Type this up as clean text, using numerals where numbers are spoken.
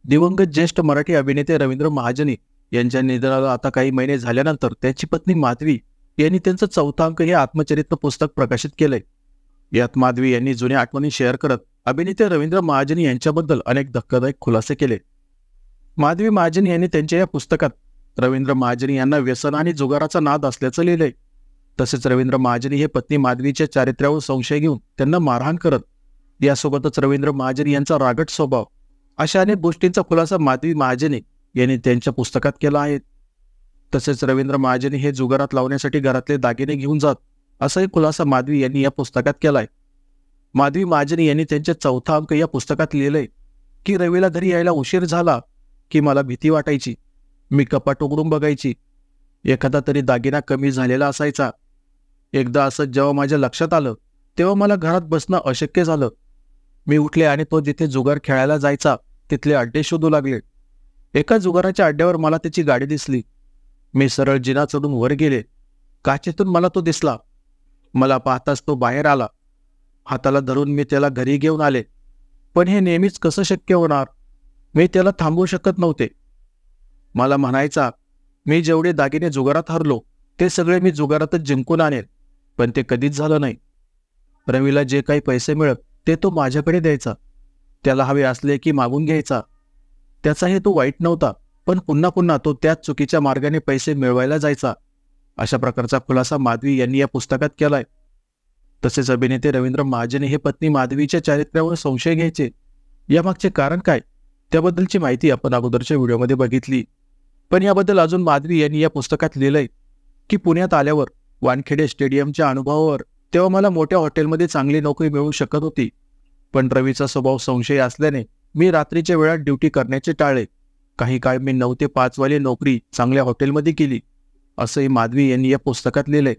दिवंगत ज्येष्ठ मराठी अभिनेते रवींद्र महाजनी यांच्या निधनाला आता काही महिने झाल्यानंतर त्यांची पत्नी माधवी यांनी त्यांचं चौथा अंक हे आत्मचरित्र पुस्तक प्रकाशित केलंय। यात माधवी यांनी जुन्या आठवणी शेअर करत अभिनेते रवींद्र महाजनी यांच्याबद्दल अनेक धक्कादायक खुलासे केले। माधवी महाजनी यांनी त्यांच्या या पुस्तकात रवींद्र महाजनी यांना व्यसन आणि जुगाराचा नाद असल्याचं लिहिलंय। तसेच रवींद्र महाजनी हे पत्नी माधवीच्या चारित्र्यावर संशय घेऊन त्यांना मारहाण करत, यासोबतच रवींद्र महाजनी यांचा रागट स्वभाव, अशा अनेक गोष्टींचा खुलासा माधवी महाजनी यांनी त्यांच्या पुस्तकात केला आहे। तसेच रवींद्र महाजनी हे जुगारात लावण्यासाठी घरातले दागिने घेऊन जात, असाही खुलासा माधवी यांनी या पुस्तकात केलाय। माधवी महाजनी यांनी त्यांच्या चौथा अंक या पुस्तकात लिहिलंय की रवीला घरी यायला उशीर झाला की मला भीती वाटायची। मी कपाट उघडून बघायची, एखादा तरी दागिना कमी झालेला असायचा। एकदा असं जेव्हा माझ्या लक्षात आलं तेव्हा मला घरात बसणं अशक्य झालं। मी उठले आणि तो जिथे जुगार खेळायला जायचा तिथले अड्डे शोधू लागले। एका जुगाराच्या अड्ड्यावर मला त्याची गाडी दिसली। मी सरळ जिना चढून वर गेले। काचेतून मला तो दिसला। मला पाहताच तो बाहेर आला। हाताला धरून मी त्याला घरी घेऊन आले, पण हे नेहमीच कसं शक्य होणार? मी त्याला थांबवू शकत नव्हते। मला म्हणायचा, मी जेवढे दागिने जुगारात हरलो ते सगळे मी जुगारातच जिंकून आणेल, पण ते कधीच झालं नाही। रवीला जे काही पैसे मिळत ते तो माझ्याकडे द्यायचा। त्याला हवे असले की मागून घ्यायचा। त्याचा हेतू वाईट नव्हता, पण पुन्हा पुन्हा तो त्याच चुकीच्या मार्गाने पैसे मिळवायला जायचा। अशा प्रकारचा खुलासा माधवी यांनी या पुस्तकात केलाय। तसेच अभिनेते रवींद्र महाजनी हे पत्नी माधवीच्या चारित्र्यावर संशय घ्यायचे, यामागचे कारण काय त्याबद्दलची माहिती आपण अगोदरच्या व्हिडिओमध्ये बघितली। पण याबद्दल अजून माधवी यांनी या पुस्तकात लिहिलंय की पुण्यात आल्यावर वानखेडे स्टेडियमच्या अनुभवावर तेव्हा मला मोठ्या हॉटेलमध्ये चांगली नोकरी मिळू शकत होती, पण रवीचा स्वभाव संशय असल्याने मी रात्रीच्या वेळात ड्युटी करण्याचे टाळले। काही काळ मी 9 ते 5 वाली नोकरी चांगल्या हॉटेलमध्ये केली, असंही माधवी यांनी या पुस्तकात लिहिलंय।